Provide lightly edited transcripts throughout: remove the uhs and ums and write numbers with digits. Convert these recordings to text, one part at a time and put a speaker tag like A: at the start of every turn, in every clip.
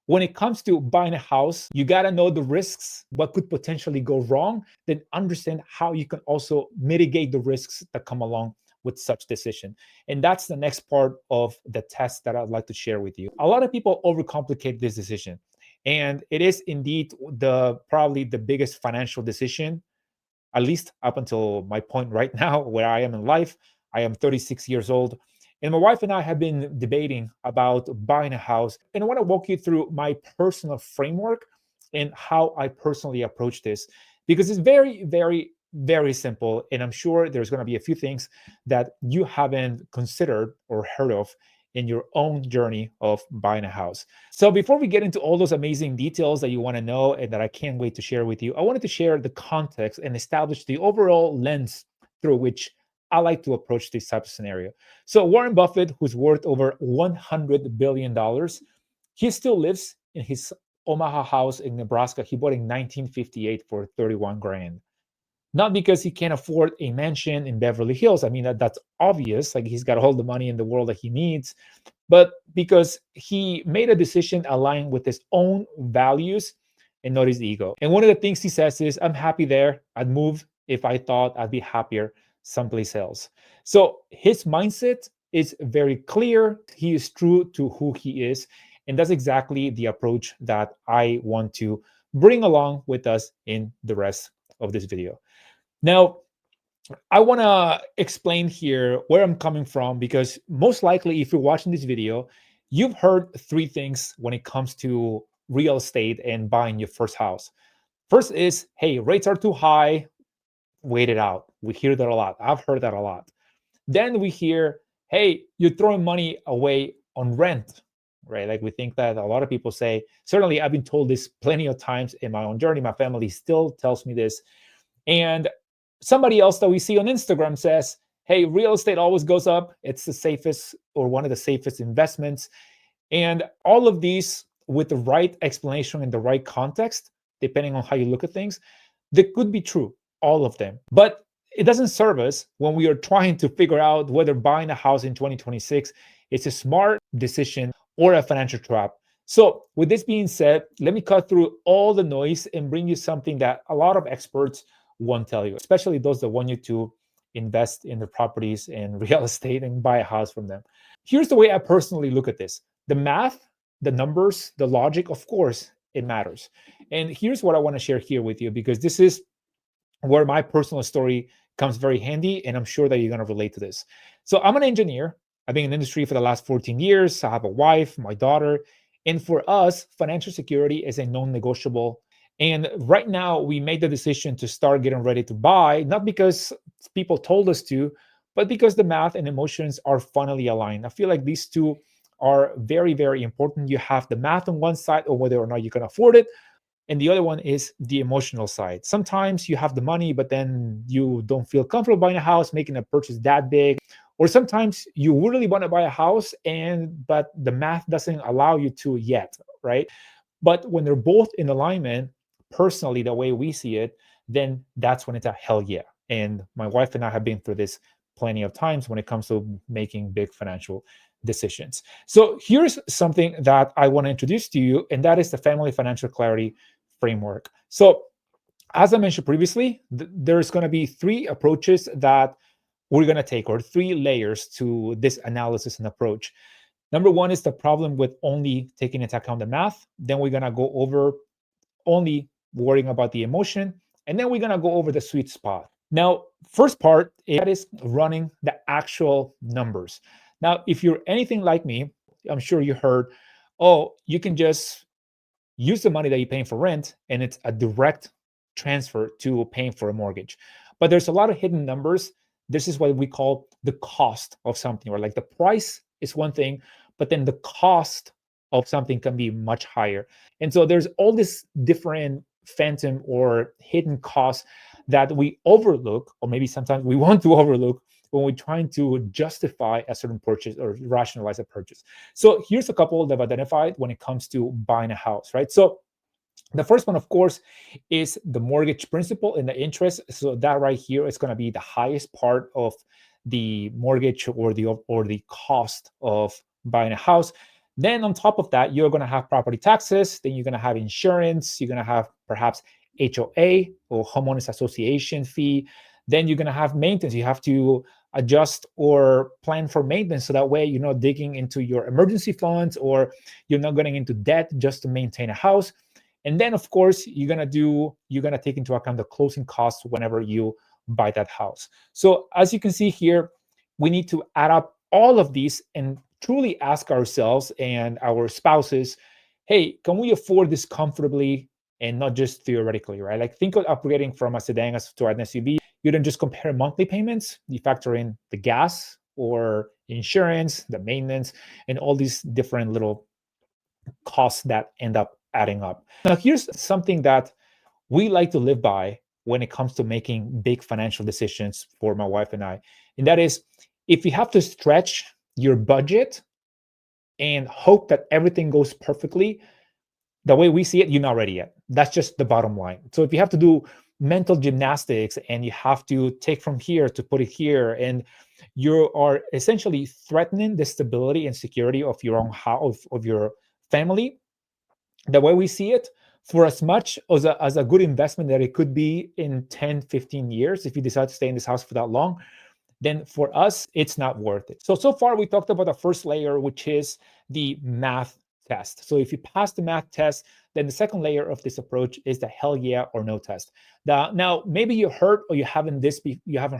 A: when it comes to buying a house, you got to know the risks, what could potentially go wrong, then understand how you can also mitigate the risks that come along with such decision. And that's the next part of the test that I'd like to share with you. A lot of people overcomplicate this decision, and it is indeed the probably the biggest financial decision, at least up until my point right now where I am in life. I am 36 years old. And my wife and I have been debating about buying a house. And I want to walk you through my personal framework and how I personally approach this, because it's very, very, very simple. And I'm sure there's going to be a few things that you haven't considered or heard of in your own journey of buying a house. So before we get into all those amazing details that you want to know and that I can't wait to share with you, I wanted to share the context and establish the overall lens through which I like to approach this type of scenario. So Warren Buffett, who's worth over $100 billion, he still lives in his Omaha house in Nebraska. He bought in 1958 for 31 grand. Not because he can't afford a mansion in Beverly Hills. I mean, that's obvious. Like, he's got all the money in the world that he needs, but because he made a decision aligned with his own values and not his ego. And one of the things he says is, I'm happy there. I'd move if I thought I'd be happier someplace else. So his mindset is very clear. He is true to who he is. And that's exactly the approach that I want to bring along with us in the rest of this video. Now, I want to explain here where I'm coming from, because most likely, if you're watching this video, you've heard three things when it comes to real estate and buying your first house. First is, hey, rates are too high, wait it out. We hear that a lot. I've heard that a lot. Then we hear, hey, you're throwing money away on rent, right? Like, we think that a lot of people say, certainly I've been told this plenty of times in my own journey. My family still tells me this. And somebody else that we see on Instagram says, hey, real estate always goes up. It's the safest or one of the safest investments. And all of these, with the right explanation and the right context, depending on how you look at things, they could be true, all of them. But it doesn't serve us when we are trying to figure out whether buying a house in 2026 is a smart decision or a financial trap. So with this being said, let me cut through all the noise and bring you something that a lot of experts won't tell you, especially those that want you to invest in the properties and real estate and buy a house from them. Here's the way I personally look at this. The math, the numbers, the logic, of course, it matters. And here's what I want to share here with you, because this is where my personal story comes very handy, and I'm sure that you're going to relate to this. So I'm an engineer. I've been in the industry for the last 14 years. I have a wife, my daughter, and for us, financial security is a non-negotiable. And right now, we made the decision to start getting ready to buy, not because people told us to, but because the math and emotions are finally aligned. I feel like these two are very, very important. You have the math on one side, or whether or not you can afford it, and the other one is the emotional side. Sometimes you have the money, but then you don't feel comfortable buying a house, making a purchase that big. Or sometimes you really want to buy a house, but the math doesn't allow you to yet, right? But when they're both in alignment, personally, the way we see it, then that's when it's a hell yeah. And my wife and I have been through this plenty of times when it comes to making big financial decisions. So here's something that I want to introduce to you, and that is the Family Financial Clarity Framework. So as I mentioned previously, there's going to be three approaches that we're going to take, or three layers to this analysis and approach. Number one is the problem with only taking into account the math. Then we're going to go over only worrying about the emotion. And then we're going to go over the sweet spot. Now, first part is running the actual numbers. Now, if you're anything like me, I'm sure you heard, oh, you can just use the money that you're paying for rent and it's a direct transfer to paying for a mortgage. But there's a lot of hidden numbers. This is what we call the cost of something, or like the price is one thing, but then the cost of something can be much higher. And so there's all this different phantom or hidden costs that we overlook, or maybe sometimes we want to overlook when we're trying to justify a certain purchase or rationalize a purchase. So here's a couple that I've identified when it comes to buying a house, right? So the first one, of course, is the mortgage principal and the interest. So that right here is going to be the highest part of the mortgage or the cost of buying a house. Then on top of that, you're going to have property taxes, then you're going to have insurance, you're going to have perhaps HOA or homeowners association fee, then you're going to have maintenance. You have to adjust or plan for maintenance so that way you're not digging into your emergency funds or you're not getting into debt just to maintain a house. And then of course you're going to take into account the closing costs whenever you buy that house. So as you can see here, we need to add up all of these and truly ask ourselves and our spouses, hey, can we afford this comfortably and not just theoretically, right? Like think of upgrading from a sedan to an SUV. You don't just compare monthly payments, you factor in the gas or insurance, the maintenance, and all these different little costs that end up adding up. Now, here's something that we like to live by when it comes to making big financial decisions for my wife and I. And that is, if you have to stretch your budget and hope that everything goes perfectly, the way we see it, you're not ready yet. That's just the bottom line. So if you have to do mental gymnastics and you have to take from here to put it here, and you are essentially threatening the stability and security of your own house, of your family, the way we see it, for as much as a good investment that it could be in 10, 15 years, if you decide to stay in this house for that long, then for us, it's not worth it. So far, we talked about the first layer, which is the math test. So if you pass the math test, then the second layer of this approach is the hell yeah or no test. Now, maybe you heard or you haven't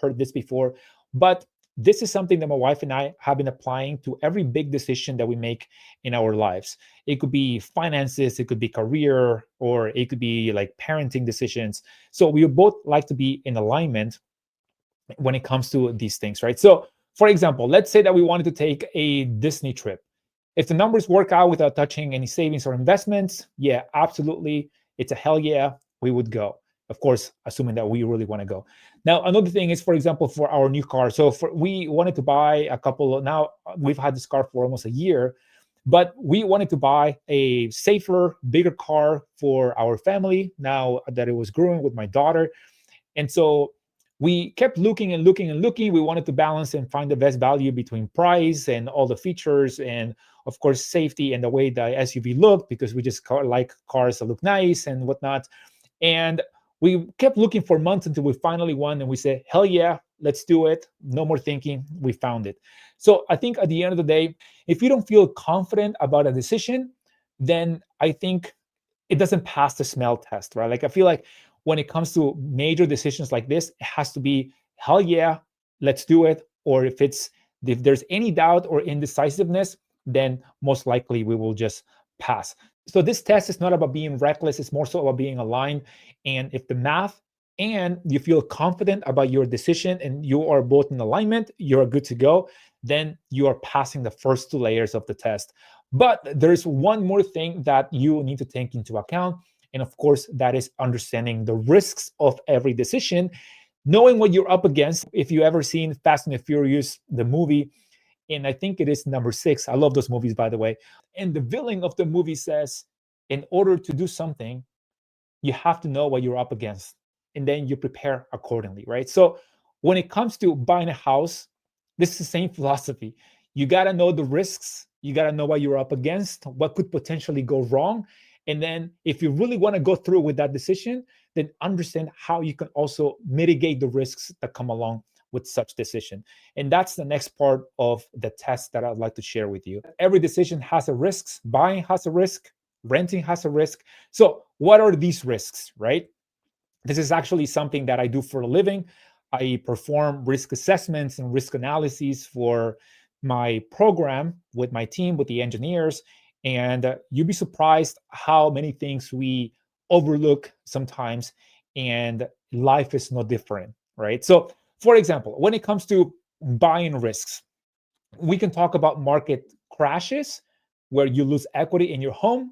A: heard this before, but this is something that my wife and I have been applying to every big decision that we make in our lives. It could be finances, it could be career, or it could be like parenting decisions. So we both like to be in alignment when it comes to these things, right? So, for example, let's say that we wanted to take a Disney trip. If the numbers work out without touching any savings or investments, yeah, absolutely. It's a hell yeah, we would go. Of course, assuming that we really want to go. Now, another thing is, for example, for our new car. So we wanted to buy a couple now we've had this car for almost a year, but we wanted to buy a safer, bigger car for our family now that it was growing with my daughter. And so we kept looking and looking and looking. We wanted to balance and find the best value between price and all the features and, of course, safety and the way the SUV looked, because we just like cars that look nice and whatnot. And we kept looking for months until we finally won, and we said, hell yeah, let's do it. No more thinking. We found it. So I think at the end of the day, if you don't feel confident about a decision, then I think it doesn't pass the smell test, right? Like I feel like when it comes to major decisions like this, it has to be hell yeah, let's do it. Or if there's any doubt or indecisiveness, then most likely we will just pass. So this test is not about being reckless, it's more so about being aligned. And if the math and you feel confident about your decision and you are both in alignment, you're good to go, then you are passing the first two layers of the test. But there's one more thing that you need to take into account. And of course, that is understanding the risks of every decision, knowing what you're up against. If you ever seen Fast and the Furious, the movie, and I think it is number 6. I love those movies, by the way. And the villain of the movie says, in order to do something, you have to know what you're up against, and then you prepare accordingly, right? So when it comes to buying a house, this is the same philosophy. You got to know the risks, you got to know what you're up against, what could potentially go wrong. And then if you really want to go through with that decision, then understand how you can also mitigate the risks that come along with such decision. And that's the next part of the test that I'd like to share with you. Every decision has a risk. Buying has a risk, renting has a risk. So what are these risks, right? This is actually something that I do for a living. I perform risk assessments and risk analyses for my program with my team, with the engineers. And you'd be surprised how many things we overlook sometimes. And life is no different, right? So, for example, when it comes to buying risks, we can talk about market crashes where you lose equity in your home,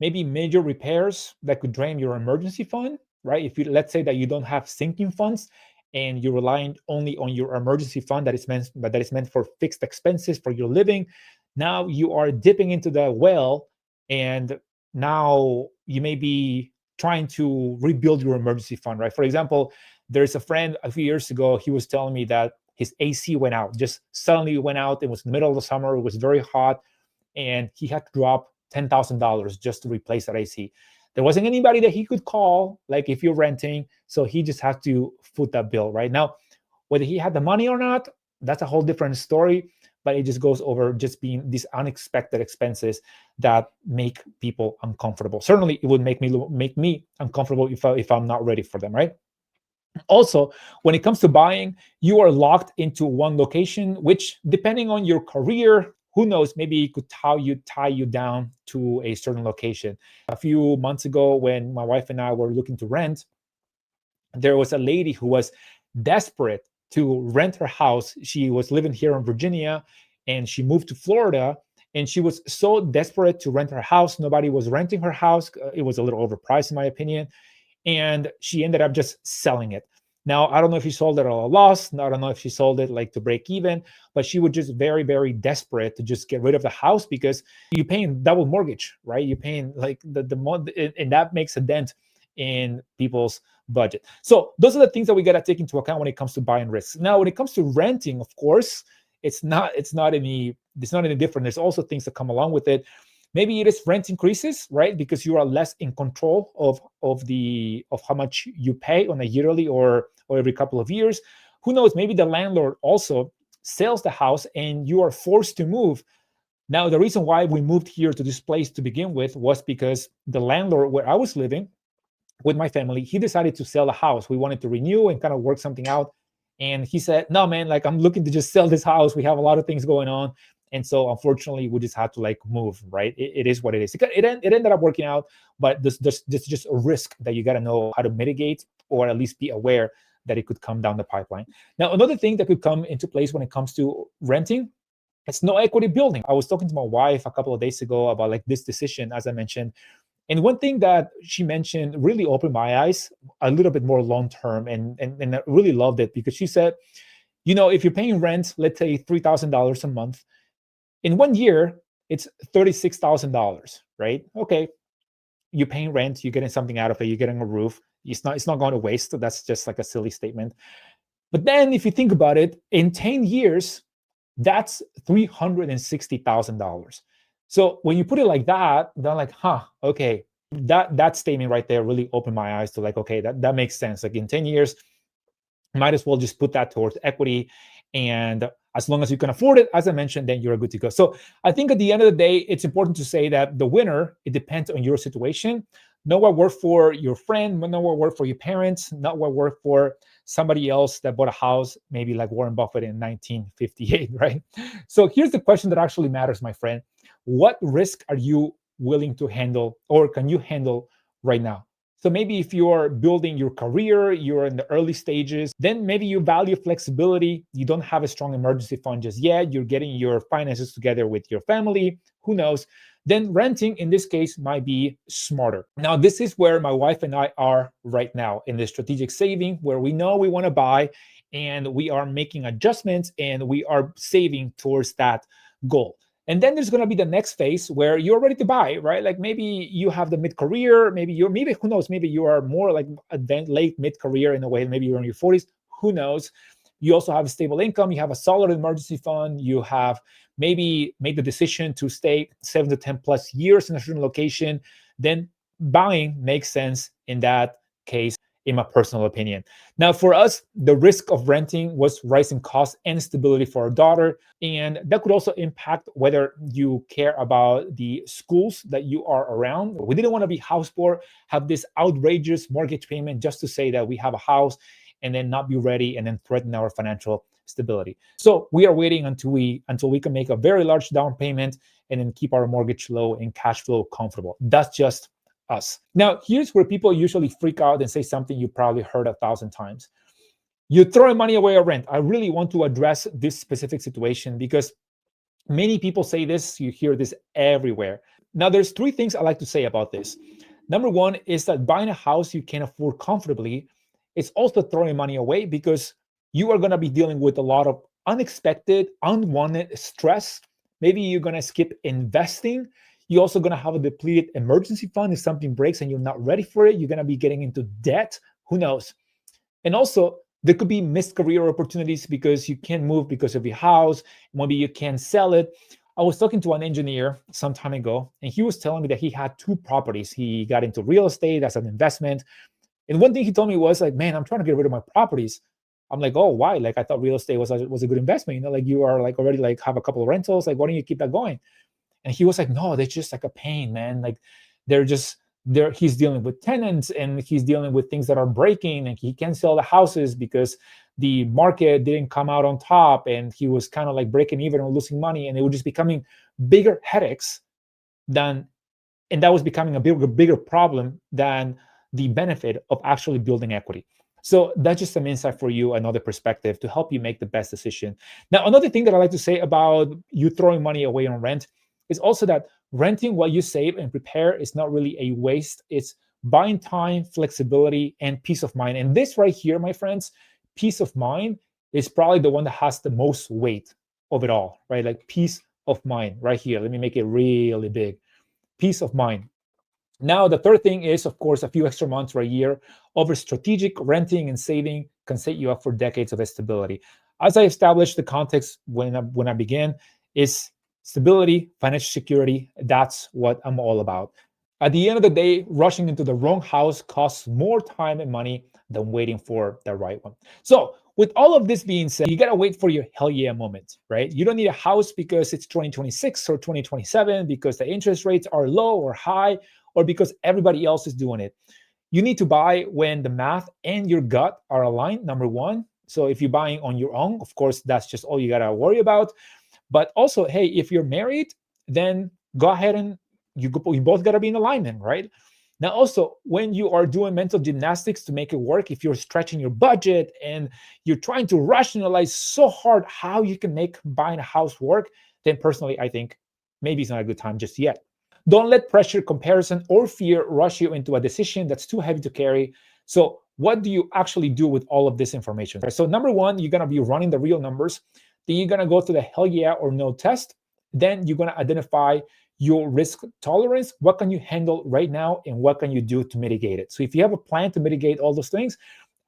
A: maybe major repairs that could drain your emergency fund, right? If you, let's say that you don't have sinking funds and you're relying only on your emergency fund that is meant for fixed expenses for your living, now you are dipping into the well, and now you may be trying to rebuild your emergency fund, right? For example, there's a friend a few years ago, he was telling me that his AC went out, just suddenly went out. It was in the middle of the summer, it was very hot, and he had to drop $10,000 just to replace that AC. There wasn't anybody that he could call, like if you're renting, so he just had to foot that bill. Right now, whether he had the money or not, that's a whole different story. But it just goes over just being these unexpected expenses that make people uncomfortable. Certainly, it would make me uncomfortable if I'm not ready for them, right? Also, when it comes to buying, you are locked into one location, which, depending on your career, who knows, maybe it could tie you down to a certain location. A few months ago, when my wife and I were looking to rent, there was a lady who was desperate to rent her house. She was living here in Virginia and she moved to Florida. And she was so desperate to rent her house. Nobody was renting her house. It was a little overpriced, in my opinion. And she ended up just selling it. Now, I don't know if she sold it at a loss. I don't know if she sold it like to break even, but she was just very, very desperate to just get rid of the house because you're paying double mortgage, right? You're paying like the month, and that makes a dent in people's budget. So those are the things that we got to take into account when it comes to buying risks. Now, when it comes to renting, of course, it's not any different. There's also things that come along with it. Maybe it is rent increases, right? Because you are less in control of how much you pay on a yearly or every couple of years. Who knows? Maybe the landlord also sells the house and you are forced to move. Now, the reason why we moved here to this place to begin with was because the landlord where I was living with my family, he decided to sell the house. We wanted to renew and kind of work something out. And he said, no, man, like I'm looking to just sell this house. We have a lot of things going on. And so unfortunately, we just had to like move, right? It is what it is. It ended up working out, but this is just a risk that you got to know how to mitigate or at least be aware that it could come down the pipeline. Now, another thing that could come into place when it comes to renting, it's no equity building. I was talking to my wife a couple of days ago about like this decision, as I mentioned, and one thing that she mentioned really opened my eyes a little bit more long term, and I really loved it because she said, if you're paying rent, let's say $3,000 a month, in 1 year, it's $36,000, right? Okay, you're paying rent, you're getting something out of it, you're getting a roof. It's not going to waste. So that's just like a silly statement. But then if you think about it, in 10 years, that's $360,000. So when you put it like that, then like, okay, that statement right there really opened my eyes to like, okay, that makes sense. Like in 10 years, might as well just put that towards equity. And as long as you can afford it, as I mentioned, then you're good to go. So I think at the end of the day, it's important to say that the winner, it depends on your situation. Not what worked for your friend, not what worked for your parents, not what worked for somebody else that bought a house, maybe like Warren Buffett in 1958, right? So here's the question that actually matters, my friend. What risk are you willing to handle or can you handle right now? So maybe if you're building your career, you're in the early stages, then maybe you value flexibility. You don't have a strong emergency fund just yet. You're getting your finances together with your family. Who knows? Then renting in this case might be smarter. Now, this is where my wife and I are right now in the strategic saving, where we know we want to buy and we are making adjustments and we are saving towards that goal. And then there's going to be the next phase where you're ready to buy, right? Like maybe you have the mid-career, maybe who knows, maybe you are more like late mid-career in a way, maybe you're in your 40s, who knows? You also have a stable income, you have a solid emergency fund, you have maybe made the decision to stay 7 to 10 plus years in a certain location, then buying makes sense in that case, in my personal opinion. Now, for us, the risk of renting was rising costs and stability for our daughter. And that could also impact whether you care about the schools that you are around. We didn't want to be house poor, have this outrageous mortgage payment just to say that we have a house and then not be ready and then threaten our financial stability. So we are waiting until we can make a very large down payment and then keep our mortgage low and cash flow comfortable. That's just us. Now, here's where people usually freak out and say something you probably heard 1,000 times. You're throwing money away on rent. I really want to address this specific situation because many people say this. You hear this everywhere. Now, there's three things I like to say about this. Number one is that buying a house you can afford comfortably, it's also throwing money away because you are going to be dealing with a lot of unexpected, unwanted stress. Maybe you're going to skip investing. You're also going to have a depleted emergency fund if something breaks and you're not ready for it. You're going to be getting into debt. Who knows? And also, there could be missed career opportunities because you can't move because of your house. Maybe you can't sell it. I was talking to an engineer some time ago, and he was telling me that he had 2 properties. He got into real estate as an investment. And one thing he told me was like, man, I'm trying to get rid of my properties. I'm like, oh, why? Like, I thought real estate was a good investment. Like you are like already like have a couple of rentals. Like, why don't you keep that going? And he was like, no, they're just like a pain, man. Like they're just there. He's dealing with tenants and he's dealing with things that are breaking, and he can't sell the houses because the market didn't come out on top, and he was kind of like breaking even or losing money, and it was just becoming bigger headaches than, and that was becoming a bigger problem than the benefit of actually building equity. So that's just some insight for you, another perspective to help you make the best decision. Now, another thing that I like to say about you throwing money away on rent is also that renting what you save and prepare is not really a waste. It's buying time, flexibility, and peace of mind. And this right here, my friends, peace of mind is probably the one that has the most weight of it all, right? Like peace of mind right here. Let me make it really big. Peace of mind. Now, the third thing is, of course, a few extra months or a year of strategic renting and saving can set you up for decades of stability. As I established the context when I began, is stability, financial security. That's what I'm all about. At the end of the day, rushing into the wrong house costs more time and money than waiting for the right one. So, with all of this being said, you got to wait for your hell yeah moment, right? You don't need a house because it's 2026 or 2027, because the interest rates are low or high, or because everybody else is doing it. You need to buy when the math and your gut are aligned, number one. So, if you're buying on your own, of course, that's just all you got to worry about. But also, hey, if you're married, then go ahead and you both got to be in alignment, right? Now, also, when you are doing mental gymnastics to make it work, if you're stretching your budget and you're trying to rationalize so hard how you can make buying a house work, then personally, I think maybe it's not a good time just yet. Don't let pressure, comparison, or fear rush you into a decision that's too heavy to carry. So, what do you actually do with all of this information? So, number one, you're going to be running the real numbers. Then you're going to go to the hell yeah or no test. Then you're going to identify your risk tolerance. What can you handle right now and what can you do to mitigate it? So if you have a plan to mitigate all those things,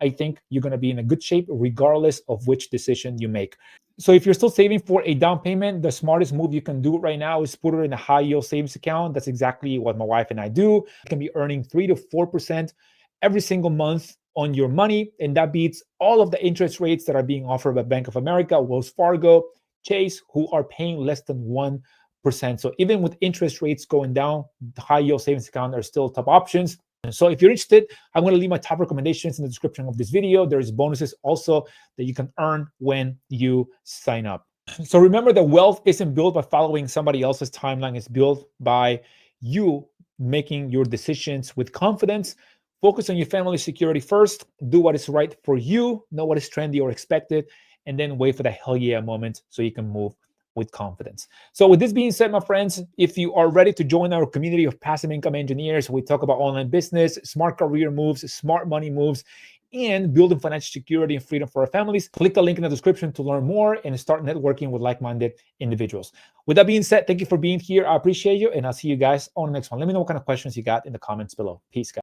A: I think you're going to be in a good shape regardless of which decision you make. So if you're still saving for a down payment, the smartest move you can do right now is put it in a high yield savings account. That's exactly what my wife and I do. You can be earning 3 to 4% every single month on your money, and that beats all of the interest rates that are being offered by Bank of America, Wells Fargo, Chase, who are paying less than 1%. So even with interest rates going down, the high yield savings account are still top options. So if you're interested, I'm going to leave my top recommendations in the description of this video. There's bonuses also that you can earn when you sign up. So remember that wealth isn't built by following somebody else's timeline. It's built by you making your decisions with confidence. Focus on your family security first. Do what is right for you. Know what is trendy or expected. And then wait for the hell yeah moment so you can move with confidence. So with this being said, my friends, if you are ready to join our community of passive income engineers, we talk about online business, smart career moves, smart money moves, and building financial security and freedom for our families, click the link in the description to learn more and start networking with like-minded individuals. With that being said, thank you for being here. I appreciate you, and I'll see you guys on the next one. Let me know what kind of questions you got in the comments below. Peace, guys.